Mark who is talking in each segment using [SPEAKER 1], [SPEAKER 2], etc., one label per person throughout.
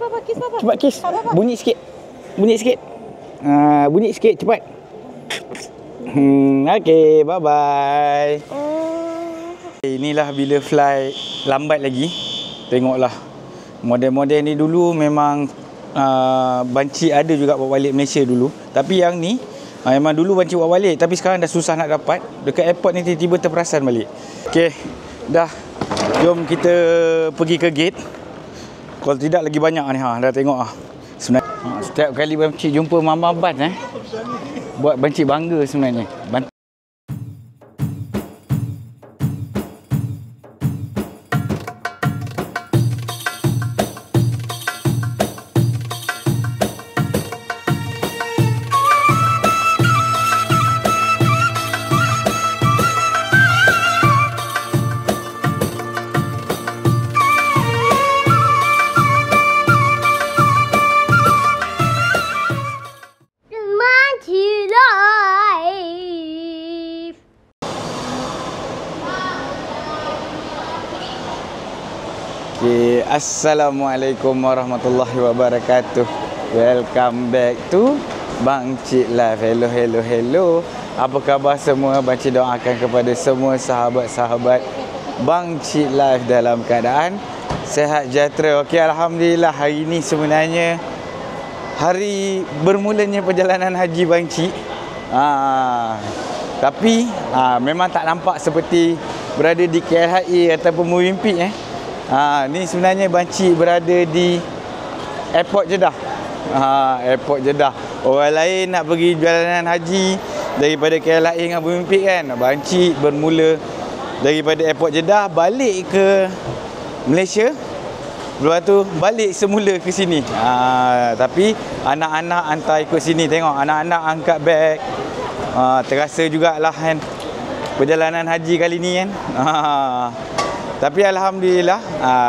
[SPEAKER 1] Papa, kiss Papa.
[SPEAKER 2] Cepat kiss. Bunyi sikit. Bunyi sikit. Bunyi sikit, cepat. Okay, bye-bye. Inilah bila flight lambat lagi. Tengoklah. Model-model ni dulu memang banci ada juga bawa balik Malaysia dulu. Tapi yang ni memang dulu banci bawa balik, tapi sekarang dah susah nak dapat. Dekat airport ni tiba-tiba terperasan balik. Okay, dah. Jom kita pergi ke gate. Kalau tidak lagi banyak ni, dah tengok sebenarnya. Setiap kali banci jumpa Mama Ban buat banci bangga sebenarnya. Okay, Assalamualaikum warahmatullahi wabarakatuh. Welcome back to Bang Cik Live. Hello. Apa khabar semua? Bang Cik doakan kepada semua sahabat-sahabat Bang Cik Live dalam keadaan sehat sejahtera. Okey, alhamdulillah hari ini sebenarnya hari bermulanya perjalanan haji Bang Cik. Tapi memang tak nampak seperti berada di KLHA ataupun Muimpik ni sebenarnya Bang Cik berada di Airport Jeddah. Airport Jeddah. Orang lain nak pergi perjalanan haji daripada KLHA dengan Muimpik kan. Bang Cik bermula daripada Airport Jeddah balik ke Malaysia. Lepas tu balik semula ke sini. Tapi anak-anak hantar ikut sini. Tengok anak-anak angkat beg. Terasa jugalah kan perjalanan haji kali ni kan. Tapi alhamdulillah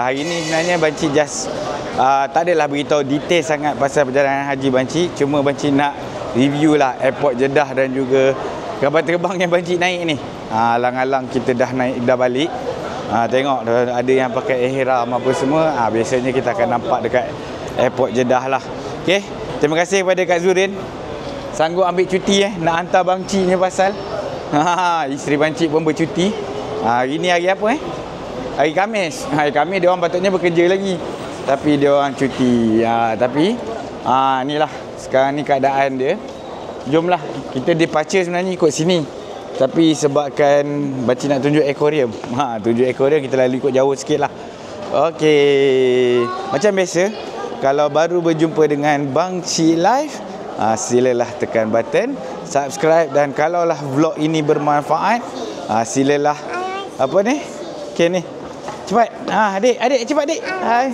[SPEAKER 2] hari ni sebenarnya Bang Cik just tak adalah beritahu detail sangat pasal perjalanan haji Bang Cik. Cuma Bang Cik nak review lah Airport Jeddah dan juga kapal terbang yang Bang Cik naik ni. Alang-alang kita dah naik, dah balik. Tengok ada yang pakai ihram apa semua. Biasanya kita akan nampak dekat Airport Jeddah lah. Okay, terima kasih kepada Kak Zurin sanggup ambil cuti nak hantar Bang Cik ni pasal. Isteri Bang Cik pun bercuti. Hari ni hari apa Hari Khamis. Hari Khamis dia orang patutnya bekerja lagi, tapi dia orang cuti. Tapi inilah sekarang ni keadaan dia. Jomlah kita departure sebenarnya ikut sini. Tapi sebabkan Bang Cik nak tunjuk aquarium. Tunjuk aquarium kita lalu ikut jauh sikit lah. Okey. Macam biasa, kalau baru berjumpa dengan Bang Cik Live, silalah tekan button subscribe, dan kalaulah vlog ini bermanfaat, silalah apa ni? Okey ni. Cepat. Adik cepat adik. Hai.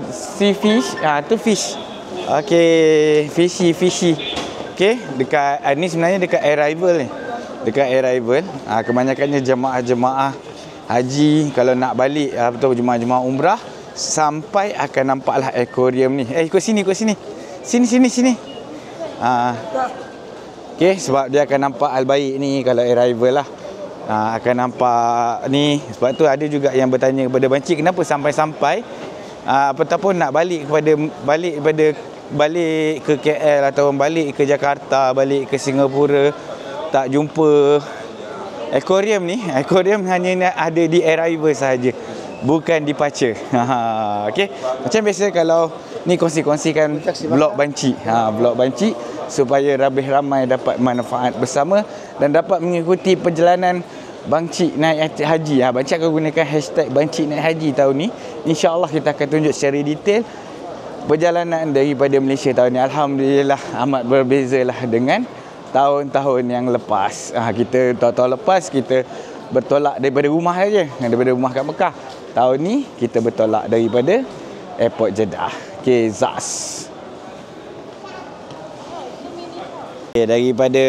[SPEAKER 2] Sea fish. Tu fish. Okey, fishy. Okey, dekat ni sebenarnya dekat arrival ni. Dekat arrival. Kebanyakannya jemaah-jemaah haji kalau nak balik atau jemaah-jemaah umrah sampai akan nampaklah aquarium ni. Ikut sini. Sini. Okey, sebab dia akan nampak Al-Baik ni kalau arrival lah. Akan nampak ni. Sebab tu ada juga yang bertanya kepada Bang Cik kenapa sampai-sampai apataupun nak balik ke KL atau balik ke Jakarta, balik ke Singapura, tak jumpa aquarium ni. Aquarium hanya ada di arrival sahaja, bukan departure. Okey, macam biasa kalau ni kongsi-kongsikan vlog Bang Cik. Vlog Bang Cik supaya lebih ramai dapat manfaat bersama dan dapat mengikuti perjalanan Bang Cik naik haji. Bang Cik akan gunakan hashtag Bang Cik naik haji tahun ni. InsyaAllah kita akan tunjuk secara detail perjalanan daripada Malaysia tahun ni. Alhamdulillah amat berbezalah dengan tahun-tahun yang lepas. Kita tahun-tahun lepas kita bertolak daripada rumah saja, daripada rumah kat Mekah. Tahun ni kita bertolak daripada Airport Jeddah. Okey, ZAS. Okay, daripada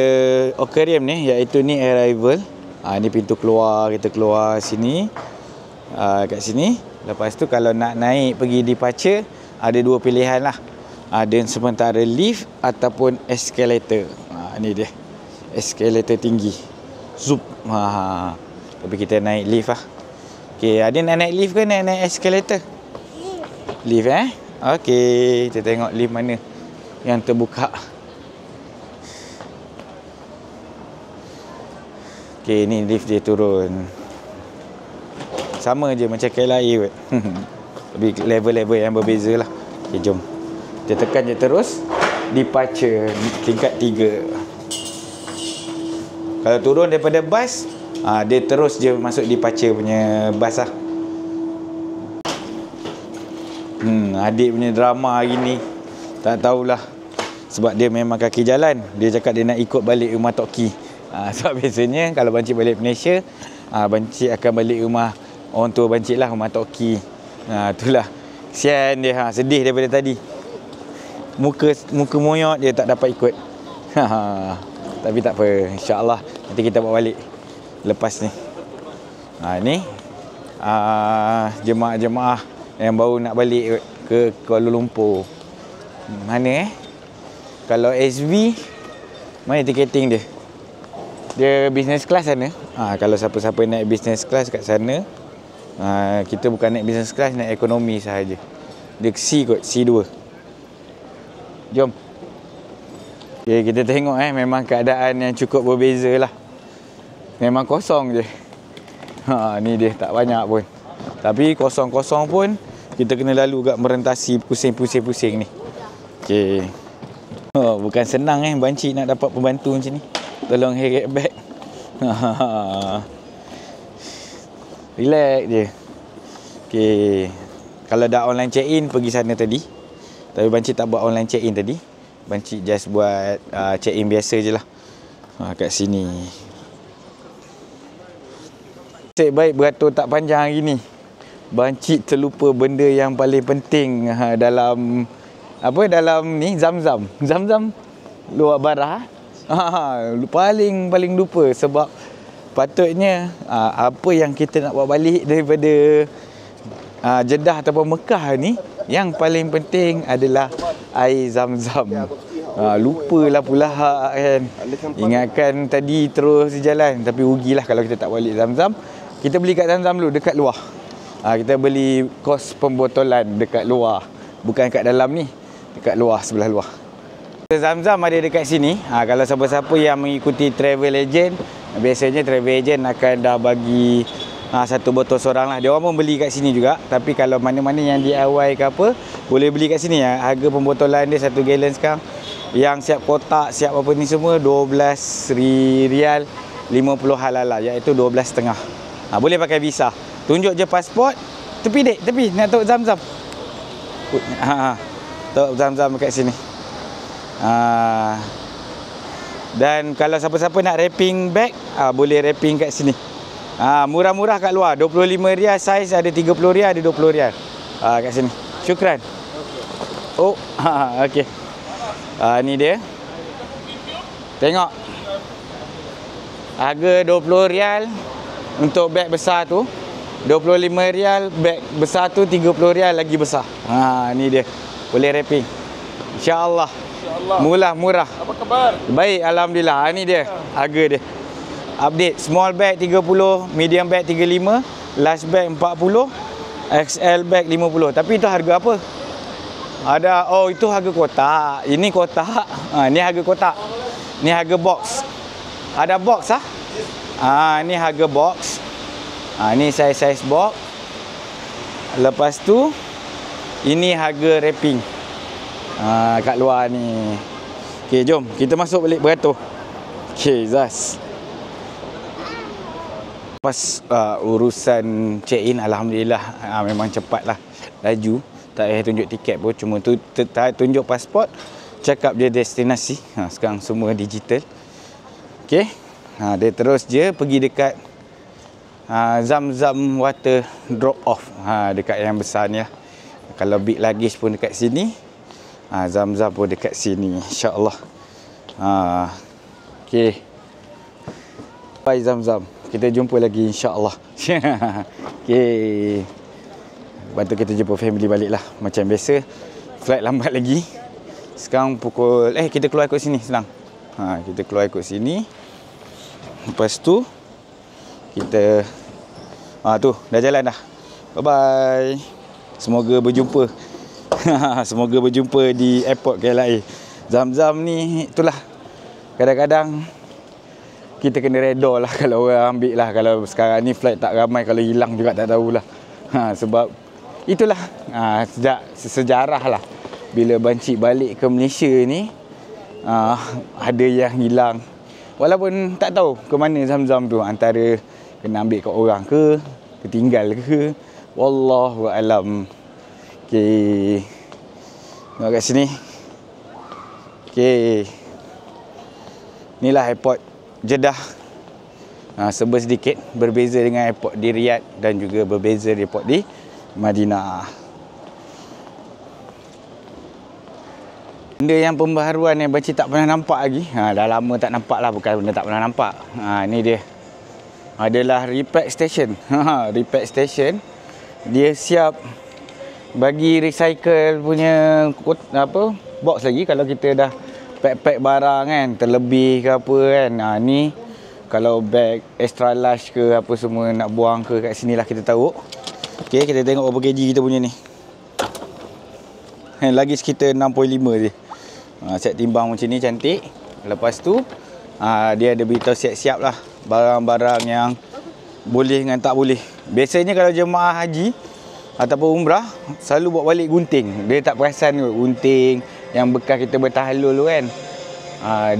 [SPEAKER 2] aquarium ni, iaitu ni arrival. Ni pintu keluar, kita keluar sini. Kat sini. Lepas tu kalau nak naik pergi departure, ada dua pilihan lah. Ada sementara lift ataupun escalator. Ni dia. Escalator tinggi. Zup. Tapi kita naik lift lah. Okay, ada nak naik lift ke nak naik escalator? Lift Okey, kita tengok lift mana yang terbuka. Okey, ni lift dia turun. Sama je macam KLIA kot. Tapi level-level yang berbeza lah. Okey, jom. Kita tekan je terus. Departure tingkat 3. Kalau turun daripada bas, dia terus je masuk departure punya bas lah. Adik punya drama hari ni, tak tahulah. Sebab dia memang kaki jalan. Dia cakap dia nak ikut balik rumah Tok Ki. Sebab biasanya kalau Bancik balik Malaysia, Bancik akan balik rumah orang tua Bancik lah, rumah Tok Ki. Itulah. Kesian dia, sedih daripada tadi. Muka moyot dia tak dapat ikut. Tapi tak apa, insya-Allah nanti kita bawa balik lepas ni. Ni jemaah-jemaah yang baru nak balik ke Kuala Lumpur. Mana Kalau SB, mana tiketing dia? Dia business class sana. Kalau siapa-siapa naik business class kat sana, kita bukan naik business class, naik ekonomi sahaja. Dia C kot, C2. Jom. Okay, kita tengok memang keadaan yang cukup berbeza lah. Memang kosong je. Ni dia tak banyak pun. Tapi kosong-kosong pun kita kena lalu kat merentasi pusing-pusing-pusing ni. Okay. Bukan senang Bancik nak dapat pembantu macam ni. Tolong heret bag. Relax je. Okay. Kalau dah online check-in, pergi sana tadi. Tapi Bancik tak buat online check-in tadi. Bancik just buat check-in biasa je lah. Kat sini. Nasib baik beratur tak panjang hari ni. Bancik terlupa benda yang paling penting dalam ni Zamzam. Zamzam luar barah. Paling lupa sebab patutnya apa yang kita nak bawa balik daripada Jeddah ataupun Mekah ni, yang paling penting adalah air Zamzam. Lupalah pula kan. Ingatkan tadi terus jalan, tapi rugilah kalau kita tak balik Zamzam. Kita beli kat Zamzam dulu dekat luar. Kita beli kos pembotolan dekat luar, bukan kat dalam ni, dekat luar, sebelah luar. Zamzam ada dekat sini. Kalau siapa-siapa yang mengikuti travel agent, biasanya travel agent akan dah bagi satu botol seorang lah. Dia orang pun beli kat sini juga. Tapi kalau mana-mana yang DIY ke apa, boleh beli kat sini. Harga pembotolan dia 1 gallon sekarang, yang siap kotak, siap apa ni semua, RM12, 50 halal, iaitu 12.5. Boleh pakai visa. Tunjuk je pasport. Tepi nak tahu Zamzam. Tahu Zamzam kat sini. Dan kalau siapa-siapa nak wrapping bag, boleh wrapping kat sini. Murah-murah kat luar. RM25 saiz, ada RM30, ada RM20. Kat sini. Syukran. Oh, okey. Ni dia. Tengok. Harga RM20 untuk beg besar tu. RM25, beg besar tu RM30 lagi besar. Ni dia. Boleh wrapping. InsyaAllah. Murah.
[SPEAKER 1] Apa khabar?
[SPEAKER 2] Baik, alhamdulillah. Ni dia harga dia. Update. Small bag 30, medium bag 35, large bag 40, XL bag 50. Tapi itu harga apa? Ada, itu harga kotak. Ini kotak. Ni harga kotak. Ni harga box. Ada box ni harga box. Ni saiz box. Lepas tu ini harga wrapping. Kat luar ni. Okey, jom kita masuk balik beratur. Okey, Zaz. Pas urusan check-in, alhamdulillah memang cepatlah, laju. Tak payah tunjuk tiket pun, cuma tunjuk pasport, cakap dia destinasi. Sekarang semua digital. Okey. Dia terus je pergi dekat Zamzam water drop off. Dekat yang besar ni lah. Kalau big luggage pun dekat sini. Zamzam pun dekat sini, insya-Allah. Okey. Bye Zamzam. Kita jumpa lagi, insya-Allah. Okey. Lepas tu kita jumpa family balik lah. Macam biasa, flight lambat lagi. Sekarang pukul kita keluar ikut sini, senang. Kita keluar ikut sini. Lepas tu kita tu dah jalan dah. Bye bye. Semoga berjumpa Semoga berjumpa di airport KLIA. Zam-Zam ni itulah, kadang-kadang kita kena reda lah kalau orang ambil lah. Kalau sekarang ni flight tak ramai, kalau hilang juga tak tahulah. Sebab itulah sejak sejarah lah, bila Bancik balik ke Malaysia ni, ada yang hilang. Walaupun tak tahu ke mana Zam-Zam tu, antara kena ambil kat orang ke, tertinggal ke, wallahu alam. Okey, tengok kat sini. Okey, inilah airport Jeddah. Serba sedikit berbeza dengan airport di Riyadh dan juga berbeza dengan airport di Madinah. Benda yang pembaharuan yang Bancik tak pernah nampak lagi. Dah lama tak nampak lah, bukan benda tak pernah nampak. Ni dia. Adalah repack station. Repack station. Dia siap bagi recycle punya box lagi kalau kita dah pack barang kan, terlebih ke apa kan. Ni kalau bag extra large ke apa semua nak buang ke, kat sini lah kita taruh. Okey, kita tengok berapa kg kita punya ni. Lagi sekitar 6.5 je. Set timbang macam ni, cantik. Lepas tu dia ada beritahu siap-siap lah barang-barang yang boleh dengan tak boleh. Biasanya kalau jemaah haji ataupun umrah selalu bawa balik gunting. Dia tak perasan kot gunting yang bekas kita bertahlul tu kan.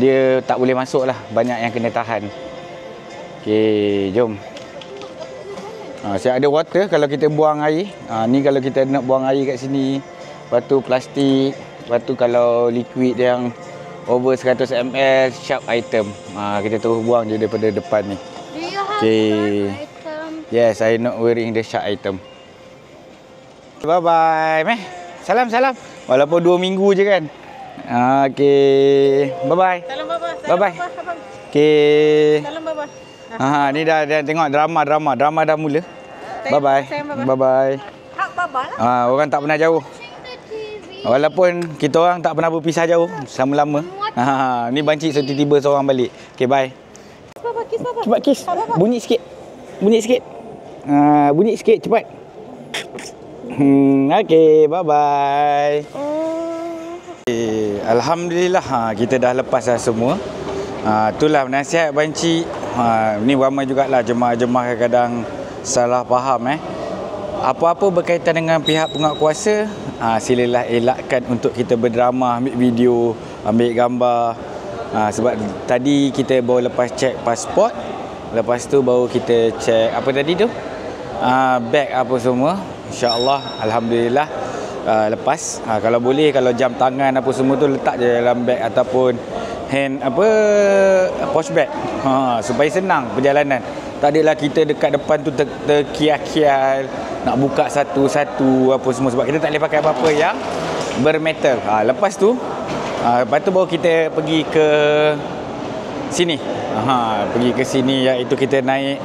[SPEAKER 2] Dia tak boleh masuk lah, banyak yang kena tahan. Okey, jom. Siap ada water kalau kita buang air. Ni kalau kita nak buang air kat sini. Lepas tu plastik. Lepas tu kalau liquid yang over 100 ml, sharp item. Kita terus buang je daripada depan ni.
[SPEAKER 1] Do you have
[SPEAKER 2] Okay.
[SPEAKER 1] sharp item?
[SPEAKER 2] Yes, I not wearing the sharp item. Bye-bye, meh. Salam. Walaupun 2 minggu je kan. Okay. Bye-bye.
[SPEAKER 1] Salam baba.
[SPEAKER 2] Bye-bye. Okay.
[SPEAKER 1] Salam baba.
[SPEAKER 2] Ni dah tengok drama dah mula. Bye-bye. Bye-bye.
[SPEAKER 1] Hak baba lah.
[SPEAKER 2] Orang tak pernah jauh. Walaupun kita orang tak pernah berpisah jauh sama-lama. Ni Bancik tiba-tiba seorang balik. Okay, bye.
[SPEAKER 1] Baba, kiss baba.
[SPEAKER 2] Cepat kiss. Bunyi sikit. Bunyi sikit cepat. Okay, bye-bye. Alhamdulillah, kita dah lepas dah semua. Itulah nasihat Bancik. Ni ramai jugalah jemaah-jemaah kadang salah faham. Apa-apa berkaitan dengan pihak penguatkuasa, silalah elakkan untuk kita berdrama, ambil video, ambil gambar. Sebab tadi kita baru lepas cek pasport, lepas tu baru kita cek apa tadi tu, beg apa semua. InsyaAllah, alhamdulillah lepas. Kalau boleh, kalau jam tangan apa semua tu letak je dalam beg ataupun hand posh bag, supaya senang perjalanan. Tak adalah kita dekat depan tu terkial-kial nak buka satu-satu apa semua, sebab kita tak boleh pakai apa-apa yang bermetal. Lepas tu baru kita pergi ke sini. Pergi ke sini, iaitu kita naik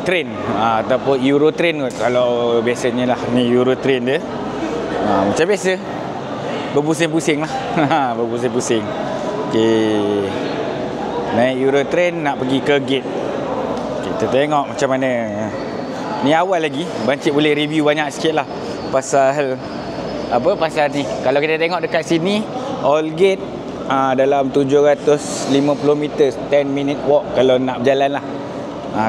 [SPEAKER 2] train ataupun Eurotrain kot. Kalau biasanya lah ni Eurotrain dia. Macam biasa, berpusing-pusing lah. Berpusing-pusing. Okey, naik Eurotrain nak pergi ke gate. Kita tengok macam mana. Ni awal lagi, Bancik boleh review banyak sikit lah pasal ni. Kalau kita tengok dekat sini, all gate dalam 750 meter, 10 minute walk kalau nak berjalan lah.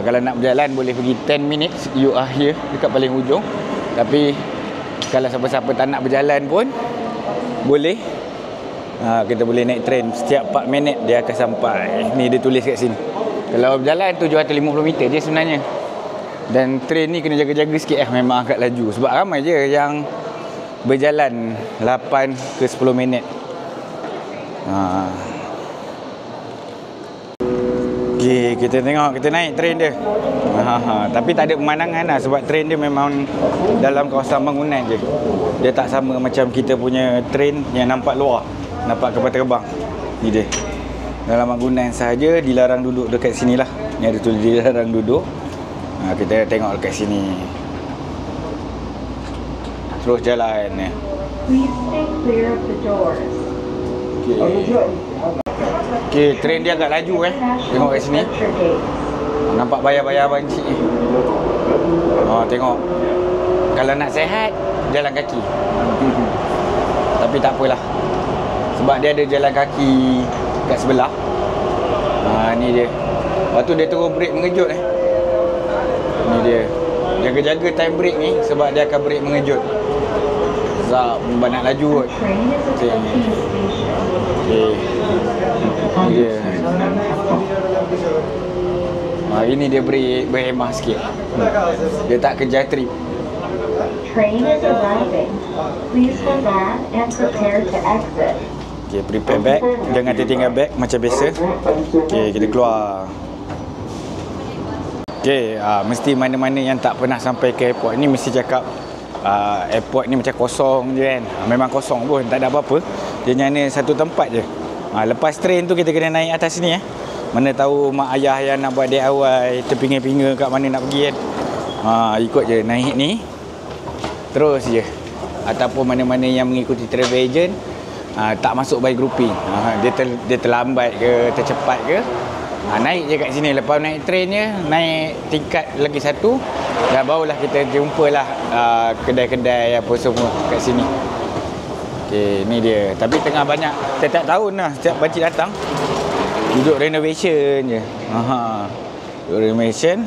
[SPEAKER 2] Kalau nak berjalan boleh pergi 10 minutes, you are here dekat paling hujung. Tapi kalau siapa-siapa tak nak berjalan pun boleh. Kita boleh naik train, setiap 4 minit dia akan sampai. Ni dia tulis kat sini. Kalau berjalan 750 meter je sebenarnya. Dan train ni kena jaga-jaga sikit memang agak laju. Sebab ramai je yang berjalan 8 ke 10 minit. Okay, kita tengok, kita naik train dia. Tapi tak ada pemandangan lah, sebab train dia memang dalam kawasan bangunan je. Dia tak sama macam kita punya train yang nampak luar, nampak kapal terbang. Ni dia. Dalam bangunan sahaja, dilarang duduk dekat sini lah. Ni ada tulis dilarang duduk. Kita tengok dekat sini. Terus jalan ni. Okay, train dia agak laju Tengok kat sini. Nampak bayar-bayar Bancik ni. Tengok. Kalau nak sihat, jalan kaki. Tapi tak apalah. Sebab dia ada jalan kaki kat sebelah. Ni dia. Lepas tu dia terus brake mengejut Ni dia. Jaga-jaga time brake ni sebab dia akan brake mengejut. Zap, nak laju kot. Okay. Ni dia. Hari ni dia berhemah sikit. Dia tak kejar trip.
[SPEAKER 3] Train is arriving. Please hold on and prepare to exit.
[SPEAKER 2] Okay, prepare bag. Jangan tertinggal bag macam biasa. Okay, kita keluar. Okay, mesti mana-mana yang tak pernah sampai ke airport ni mesti cakap airport ni macam kosong je kan. Memang kosong pun, tak ada apa-apa. Dia hanya satu tempat je. Lepas train tu kita kena naik atas ni Mana tahu mak ayah yang nak buat DIY terpinga-pinga kat mana nak pergi kan. Ikut je naik ni. Terus je. Ataupun mana-mana yang mengikuti travel agent tak masuk by grouping. Dia terlambat ke, tercepat ke, naik je kat sini. Lepas naik train je, naik tingkat lagi satu, dan barulah kita jumpalah kedai-kedai apa semua kat sini. Okay, ni dia. Tapi tengah banyak, setiap tahun lah, setiap pakcik datang duduk renovation je. Duduk renovation.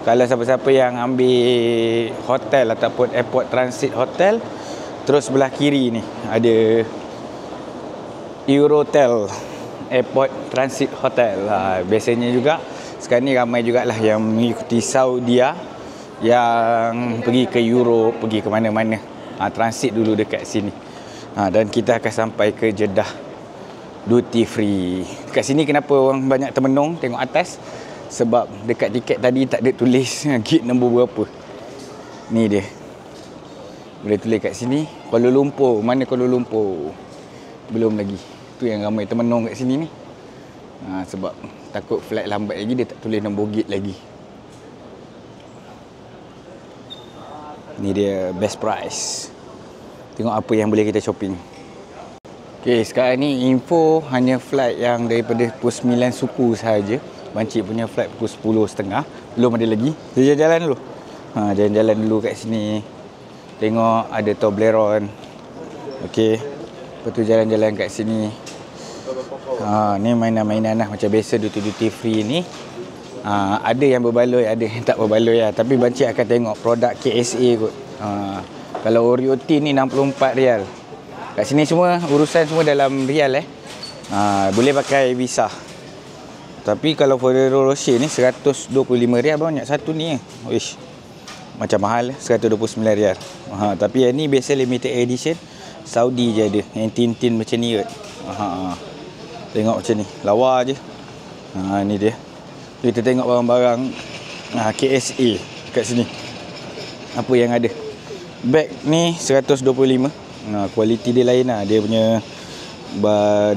[SPEAKER 2] Kalau siapa-siapa yang ambil hotel ataupun airport transit hotel, terus sebelah kiri ni ada Eurotel Airport Transit Hotel. Biasanya juga sekarang ni ramai jugalah yang mengikuti Saudia yang pergi ke Europe, pergi ke mana-mana. Transit dulu dekat sini. Dan kita akan sampai ke Jeddah duty free. Dekat sini kenapa orang banyak termenung tengok atas? Sebab dekat tiket tadi tak ada tulis gate nombor berapa. Ni dia. Boleh tulis kat sini Kuala Lumpur. Mana Kuala Lumpur? Belum lagi. Tu yang ramai termenung kat sini ni. Sebab takut flight lambat lagi, dia tak tulis nombor gate lagi. Ni dia best price. Tengok apa yang boleh kita shopping. Okay, sekarang ni info hanya flight yang daripada pukul 9 suku sahaja. Bancik punya flight pukul 10.30. Belum ada lagi. Kita jalan dulu. Jalan-jalan dulu kat sini. Tengok ada Toblerone. Okey. Lepas tu jalan-jalan kat sini. Ni mainan-mainan lah macam biasa duty free ni. Ada yang berbaloi, ada yang tak berbaloi lah. Tapi bancik akan tengok produk KSA kot. Kalau Oreo tin ni 64 rial. Kat sini semua urusan semua dalam rial boleh pakai visa. Tapi kalau Ferrero Rocher ni 125 rial banyak satu ni. Wish. Macam mahal 129 rial. Tapi yang ni biasa limited edition. Saudi je ada. Yang tin-tin macam ni kot. Tengok macam ni. Lawa je. Ni dia. Kita tengok barang-barang KSA kat sini. Apa yang ada. Bag ni 125. Kualiti dia lain lah. Dia punya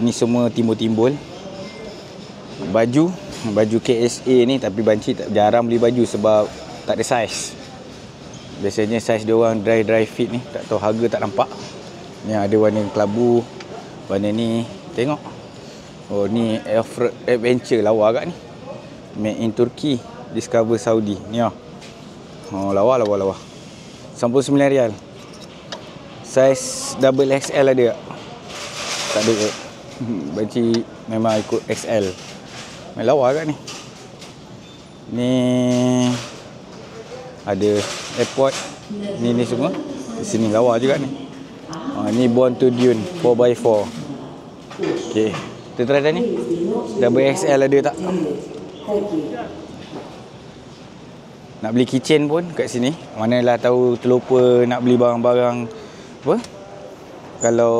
[SPEAKER 2] ni semua timbul-timbul. Baju KSA ni, tapi banci jarang beli baju sebab tak ada saiz. Biasanya saiz dia orang dry fit ni. Tak tahu harga tak nampak. Ni ada warna kelabu. Warna ni tengok. Oh ni Off-Road Adventure lawa agak ni. Made in Turkey, Discover Saudi. Ni lawa. 99 rial. Saiz double XL ada tak? Tak ada kot. Banci memang ikut XL. Main lawa agak ni. Ni ada airport. Ni semua. Di sini lawa juga ni. Ni Born to Dune 4x4. Okey. Kita try dah ni. Double XL ada tak? Nak beli kitchen pun kat sini. Manalah tahu terlupa nak beli barang-barang apa? Kalau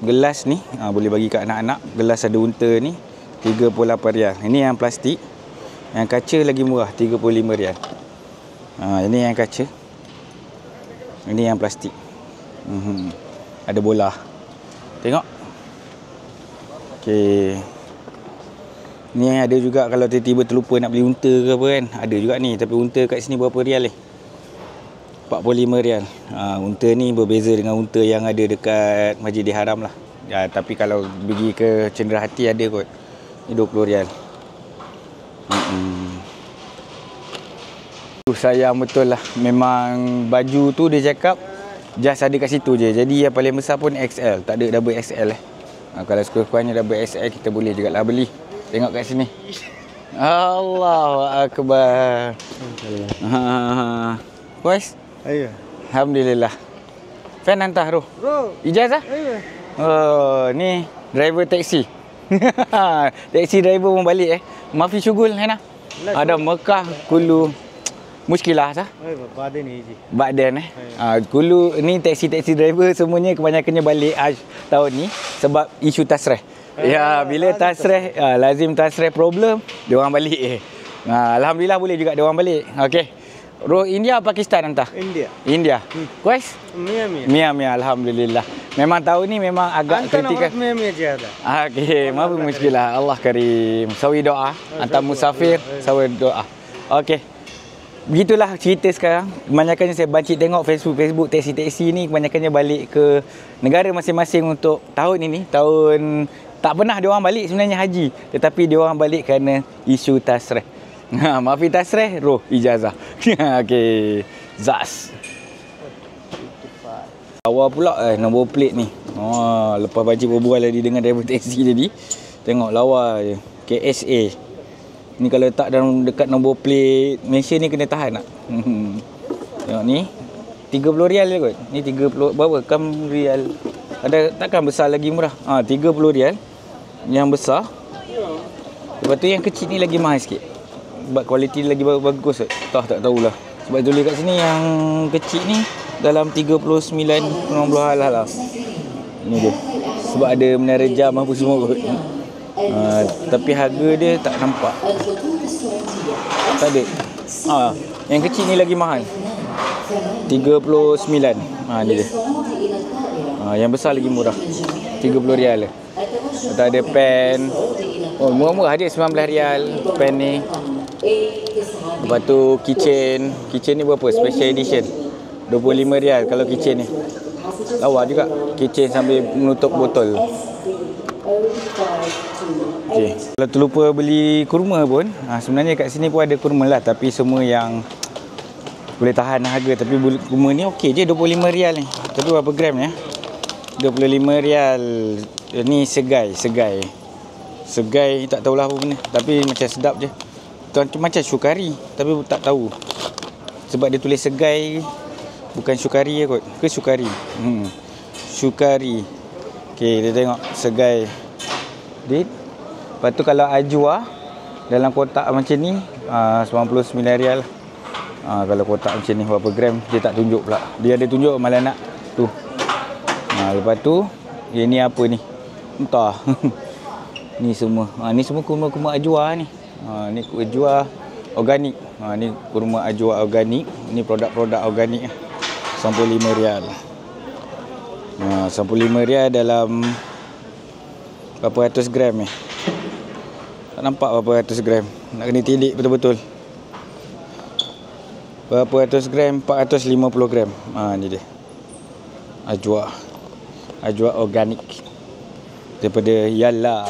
[SPEAKER 2] gelas ni boleh bagi kat anak-anak. Gelas ada unta ni 38 rial. Ini yang plastik. Yang kaca lagi murah 35 rial. Ini yang kaca. Ini yang plastik. Ada bola. Tengok. Okey. Ni ada juga kalau tiba-tiba terlupa nak beli unta ke apa kan. Ada juga ni. Tapi unta kat sini berapa rial ni? 45 rial. Unta ni berbeza dengan unta yang ada dekat Masjidil Haram lah. Tapi kalau pergi ke Cenderawasih ada kot. Ni 20 rial. Sayang betul lah. Memang baju tu dia cakap Just ada kat situ je. Jadi yang paling besar pun XL, tak ada double XL kalau sekurang-kurangnya double XL kita boleh juga lah beli. Tengok kat sini. Allahu akbar. Puas?
[SPEAKER 4] Ayo.
[SPEAKER 2] Alhamdulillah. Fan hantar roh.
[SPEAKER 4] Bro.
[SPEAKER 2] Ijazah?
[SPEAKER 4] Ayo.
[SPEAKER 2] Oh, ni driver taksi. Taksi driver pun balik Mafi syugul Hana. Ada Mekah Kulu muskilah sah.
[SPEAKER 4] Badan ni je.
[SPEAKER 2] Badan Kulu ni taksi driver semuanya kebanyakannya balik tahun ni sebab isu tasreh. Ya, bila tasreh lazim tasreh problem, dia orang balik. Alhamdulillah boleh juga dia orang balik. Okey. Roh India Pakistan entah? India. Kuas? Mia. Alhamdulillah. Memang tahun ni memang agak kritikal.
[SPEAKER 4] Mia je ada.
[SPEAKER 2] Okey, maaf muskilah. Allah karim. Sawi doa. Antar musafir, sawi doa. Okey. Begitulah cerita sekarang. Kebanyakannya saya bancik tengok Facebook taksi-taksi ni kebanyakannya balik ke negara masing-masing untuk tahun ini. Tahun tak pernah dia orang balik sebenarnya haji, tetapi dia orang balik kerana isu tasreh. Maafi tasreh, roh ijazah. Okey. Zas. Awal pula nombor plate ni. Lepas bancik berbual tadi dengan driver taksi tadi. Tengok lawa je. KSA. Ni kalau letak dalam dekat nombor plate Malaysia ni kena tahan tak? Tengok ni 30 rial je kot. Ni 30 berapa? Kam rial. Ada takkan besar lagi murah. 30 rial. Yang besar. Lepas tu yang kecil ni lagi mahal sikit. Sebab kualiti lagi bagus kot. Tak tahulah. Sebab tulis kat sini yang kecil ni dalam 39.90 lah. Ni dia. Sebab ada menara jam apa semua kot. Tapi harga dia tak nampak. Tak ada. Yang kecil ni lagi mahal. 39. Ni dia. Yang besar lagi murah. 30 rial lah. Tak ada pen. Murah-murah dia 19 rial pen ni. Lepas tu kitchen. Kitchen ni berapa? Special edition 25 rial kalau kitchen ni. Lawa juga. Kitchen sambil menutup botol. Okay. Kalau terlupa beli kurma pun sebenarnya kat sini pun ada kurma lah. Tapi semua yang boleh tahan harga. Tapi kurma ni okey je 25 rial ni. Tapi berapa gram ni 25 rial. Ni segai tak tahulah apa benda. Tapi macam sedap je. Macam syukari. Tapi tak tahu. Sebab dia tulis segai. Bukan syukari kot. Ke syukari? Syukari. Okay, kita tengok segai. Lepas tu kalau ajwa dalam kotak macam ni 99 rial. Kalau kotak macam ni berapa gram dia tak tunjuk pula. Dia ada tunjuk malah nak tu. Lepas tu ini apa ni? Entah. Ni semua. Ni semua kurma-kurma ajwa ni. Ni ajwa organik. Ni kurma ajwa organik. Ni produk-produk organik. 95 rial. 95 rial dalam berapa ratus gram ni? Tak nampak berapa ratus gram. Nak kena tilik betul-betul. Berapa ratus gram? 450 gram. Ni dia. Ajwa organik. Daripada Yalla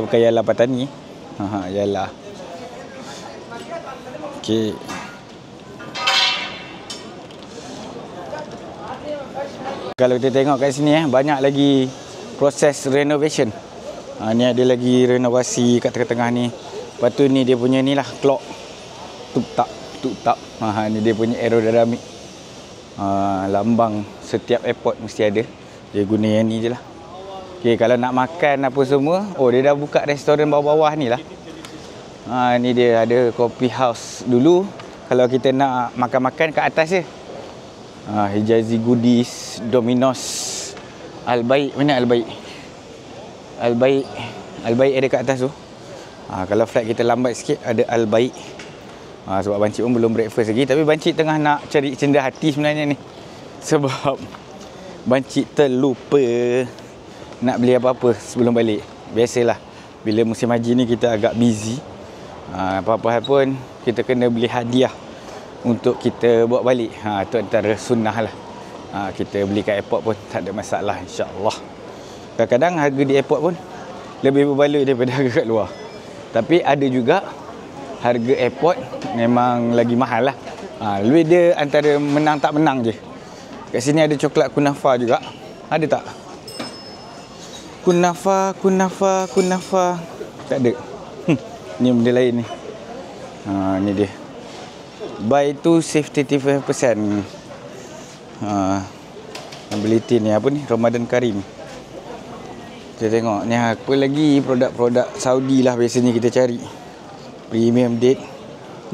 [SPEAKER 2] bukan Yalla Patani. Yalla. Okey. Kalau kita tengok kat sini banyak lagi proses renovation. Ni ada lagi renovasi kat tengah-tengah ni. Lepas tu ni dia punya ni lah clock. Tuk-tak. Ni dia punya aerodinamik. Lambang setiap airport mesti ada. Dia guna yang ni je lah. Okay, kalau nak makan apa semua. Dia dah buka restoran bawah-bawah ni lah. Ni dia ada coffee house. Dulu kalau kita nak makan-makan kat atas je. Hijazi Goodies, Domino's, Al-Baik. Mana Al-Baik? Al-Baik ada kat atas tu. Kalau flight kita lambat sikit ada Al-Baik. Sebab Bancik pun belum breakfast lagi. Tapi Bancik tengah nak cari cenderia hati sebenarnya ni. Sebab Bancik terlupa nak beli apa-apa sebelum balik. Biasalah bila musim haji ni kita agak busy. Apa-apa hal pun kita kena beli hadiah untuk kita bawa balik. Itu antara sunnah lah. Kita beli kat airport pun tak ada masalah, insya-Allah. Kadang-kadang harga di airport pun lebih berbaloi daripada harga kat luar. Tapi ada juga harga airport memang lagi mahal lah. Lebih dia antara menang tak menang je. Kat sini ada coklat kunafa juga. Ada tak? Kunafa. Tak ada. Ni benda lain ni. Ni dia. Buy tu save 35%. Ability ni apa ni? Ramadan Karim. Kita tengok ni apa lagi produk-produk Saudi lah biasanya kita cari. Premium date.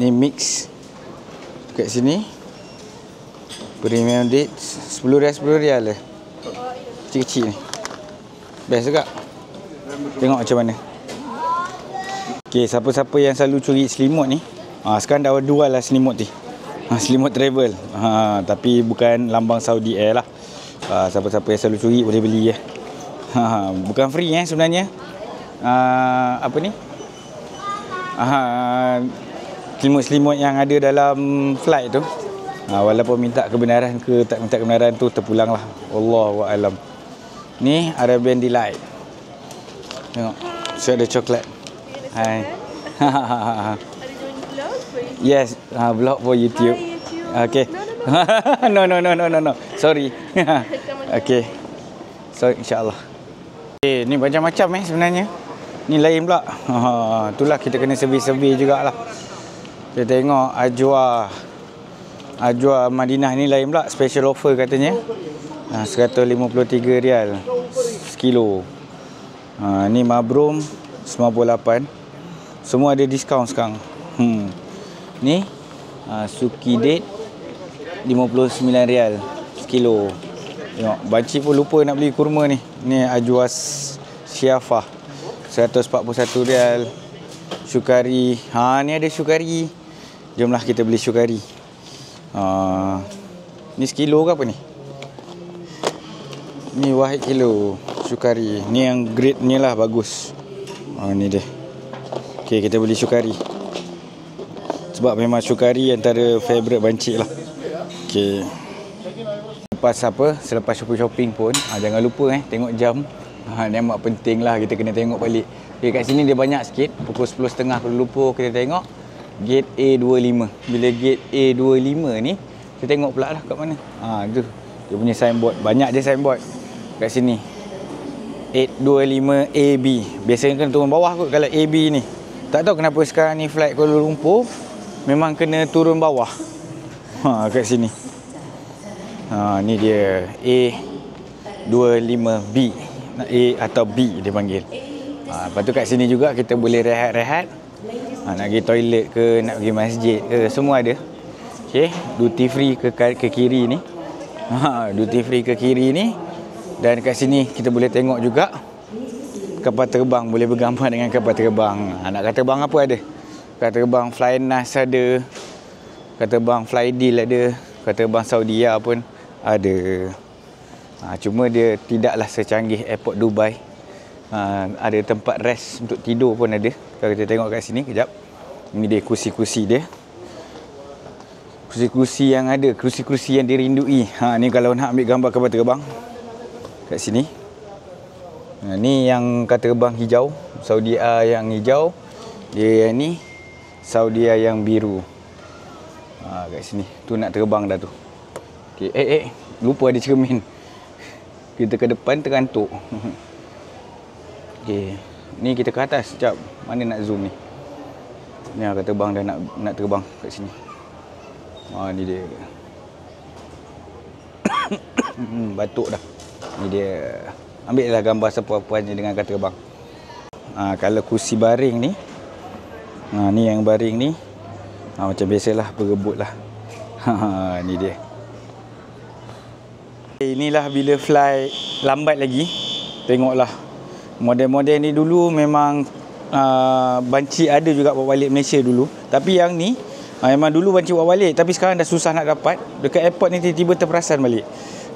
[SPEAKER 2] Ni mix. Kat sini. Premium date 10 rial lah. Kecil-kecil ni. Best juga. Tengok macam mana. Okay, siapa-siapa yang selalu curi selimut ni, sekarang dah jual lah selimut ni. Selimut travel. Tapi bukan lambang Saudi Air lah. Siapa-siapa yang selalu curi boleh beli ya. Bukan free sebenarnya. Apa ni? Selimut-selimut yang ada dalam flight tu. Walaupun minta kebenaran ke tak minta kebenaran tu terpulang lah. Wallahu a'lam. Ni Arabian Delight. Tengok. So ada coklat. Hai.
[SPEAKER 1] Ada join vlog for you.
[SPEAKER 2] Yes, vlog for YouTube.
[SPEAKER 1] Hi, YouTube.
[SPEAKER 2] Okay. No. Sorry. Okay. So insya-Allah. Okay, ni macam-macam sebenarnya. Ni lain pula. Itulah kita kena survey jugalah. Kita tengok Ajwa Madinah ni lain pula, special offer katanya. 153 rial sekilo. Ni Mabrum 98. Semua ada diskaun sekarang. Ni Suki Date 59 rial sekilo. Tengok, banci pun lupa nak beli kurma ni. Ni Ajwa Syafah 141 rial. Syukari. Ni ada syukari. Jomlah kita beli syukari. Ni sekilo ke apa ni? Ni wahid kilo syukari. Ni yang grade ni lah bagus. Ni dia. Okay, kita beli syukari. Sebab memang syukari antara favourite bancik lah. Okay. Selepas shopping pun jangan lupa tengok jam. Ni amat penting lah, kita kena tengok balik. Okay, kat sini dia banyak sikit. Pukul 10.30 Kuala Lumpur kita tengok gate A25. Bila gate A25 ni, kita tengok pula lah kat mana. Tu dia punya signboard. Banyak je signboard kat sini. 825 AB. Biasanya kena turun bawah kot kalau AB ni. Tak tahu kenapa sekarang ni flight Kuala Lumpur memang kena turun bawah. Kat sini. Ni dia A25B. A atau B dia panggil. Lepas tu kat sini juga kita boleh rehat-rehat. Nak pergi toilet ke, nak pergi masjid ke, semua ada. Okay, duty free ke kiri ni. Duty free ke kiri ni. Dan kat sini kita boleh tengok juga kapal terbang, boleh bergambar dengan kapal terbang. Nak kata terbang apa ada? Kapal terbang Flynas ada. Kapal terbang Flydeal ada. Kapal terbang Saudia pun ada. Cuma dia tidaklah secanggih airport Dubai. Ada tempat rest untuk tidur pun ada. Kalau kita tengok kat sini kejap. Ini dia kursi-kursi dia. Kursi-kursi yang ada, kursi-kursi yang dirindui. Ni kalau nak ambil gambar kapal terbang kat sini. Ni yang kapal terbang hijau, Saudia yang hijau. Dia yang ni Saudia yang biru. Kat sini. Tu nak terbang dah tu. Okey, lupa ada cermin. Kita ke depan terantuk. Okey, ni kita ke atas sekejap. Mana nak zoom ni? Ni kapal terbang dah nak terbang kat sini. Ni dia. Batuk dah. Ni dia. Ambil lah gambar sepuas-puasnya dengan kapal terbang. Kalau kursi baring ni. Ni yang baring ni. Macam biasalah, berebut lah. Ni dia. Inilah bila flight lambat lagi. Tengoklah. Model-model ni dulu memang banci ada juga bawa balik Malaysia dulu. Tapi yang ni memang dulu banci bawa balik. Tapi sekarang dah susah nak dapat. Dekat airport ni tiba-tiba terperasan balik.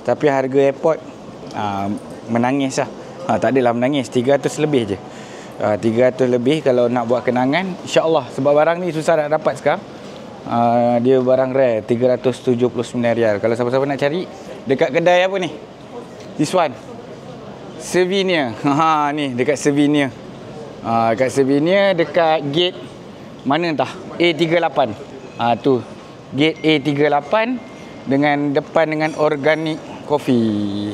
[SPEAKER 2] Tapi harga airport menangis lah. Tak adalah menangis. 300 lebih je. 300 lebih kalau nak buat kenangan. InsyaAllah. Sebab barang ni susah nak dapat sekarang. Dia barang rare. 379 rial. Kalau siapa-siapa nak cari dekat kedai apa ni? This one. Souvenir. Ni dekat Souvenir. Dekat Souvenir dekat gate mana entah. A38. Tu. Gate A38. dengan depan dengan organic coffee.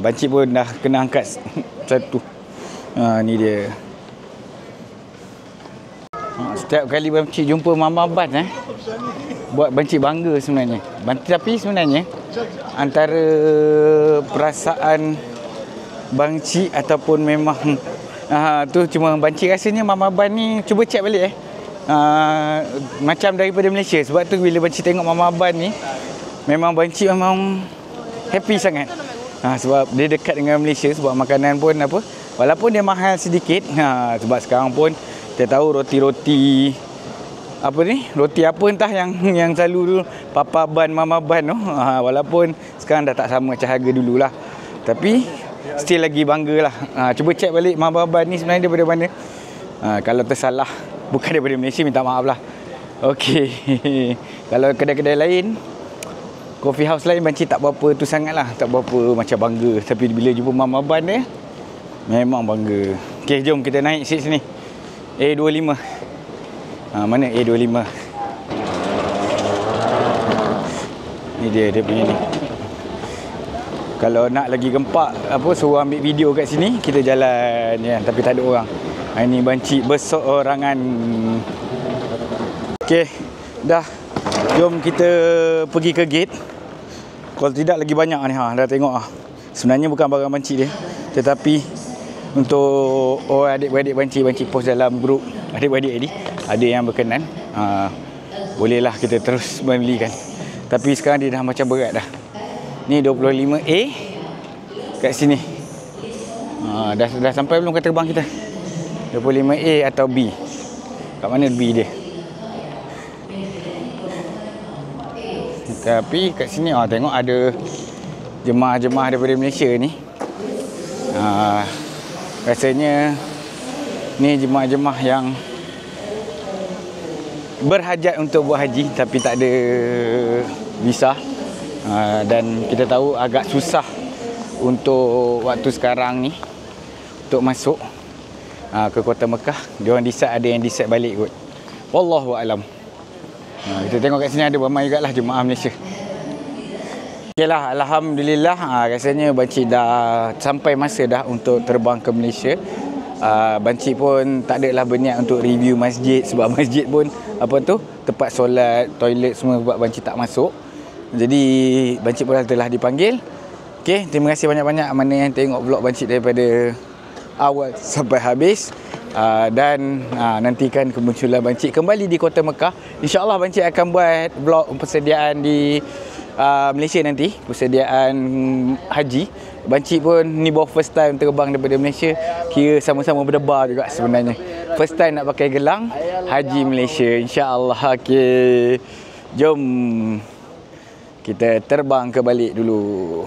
[SPEAKER 2] Bancik pun dah kena angkat satu. Ni dia. Setiap kali bancik jumpa Mama Ban buat bancik bangga sebenarnya. Tapi sebenarnya antara perasaan bancik ataupun memang tu cuma bancik rasanya Mama Ban ni cuba check balik macam daripada Malaysia. Sebab tu bila bancik tengok Mama Ban ni memang bancik memang happy sangat. Sebab dia dekat dengan Malaysia, sebab makanan pun apa, walaupun dia mahal sedikit, sebab sekarang pun kita tahu roti-roti apa ni, roti apa entah yang selalu dulu Papa Ban, Mama Ban tu, walaupun sekarang dah tak sama macam harga dululah, tapi still lagi bangga lah. Cuba check balik Mama Ban ni sebenarnya daripada mana. Kalau tersalah bukan daripada Malaysia, minta maaf lah. Okey. Kalau kedai-kedai lain, coffee house lain, bancik tak berapa tu sangat lah, tak berapa macam bangga. Tapi bila jumpa Mama Ban dia, memang bangga. Okey, jom kita naik seat sini. A25. Mana A25? Ni dia punya ni. Kalau nak lagi gempak suruh ambil video kat sini, kita jalan ya, tapi tak ada orang. Ini bancik berseorangan. Okey, dah. Jom kita pergi ke gate. Kalau tidak lagi banyak ni, dah tengok Sebenarnya bukan barang bancik dia, tetapi untuk adik-beradik bancik post dalam grup adik-beradik ni, ada yang berkenan, bolehlah kita terus belikan. Tapi sekarang dia dah macam berat dah. Ni 25A kat sini. Dah sampai belum kat terbang kita? 25A atau B? Kat mana B dia? Tapi kat sini tengok ada jemaah-jemaah daripada Malaysia ni. Rasanya ni jemaah-jemaah yang berhajat untuk buat haji tapi tak ada visa. Dan kita tahu agak susah untuk waktu sekarang ni untuk masuk ke Kota Mekah. Diorang decide, ada yang decide balik kot. Wallahu a'lam. Kita tengok kat sini ada ramai juga lah jemaah Malaysia. Okeylah, alhamdulillah, rasanya bancik dah sampai masa dah untuk terbang ke Malaysia. Bancik pun tak adalah berniat untuk review masjid, sebab masjid pun tempat solat, toilet semua buat bancik tak masuk. Jadi bancik pun telah dipanggil. Okey, terima kasih banyak-banyak mana yang tengok vlog bancik daripada awal sampai habis. Dan nantikan kemunculan bancik kembali di Kota Mekah. InsyaAllah bancik akan buat vlog persediaan di Malaysia nanti, persediaan haji. Bancik pun ni baru first time terbang daripada Malaysia. Kira sama-sama berdebar juga sebenarnya. First time nak pakai gelang haji Malaysia, insya-Allah. Okey, jom kita terbang ke balik dulu.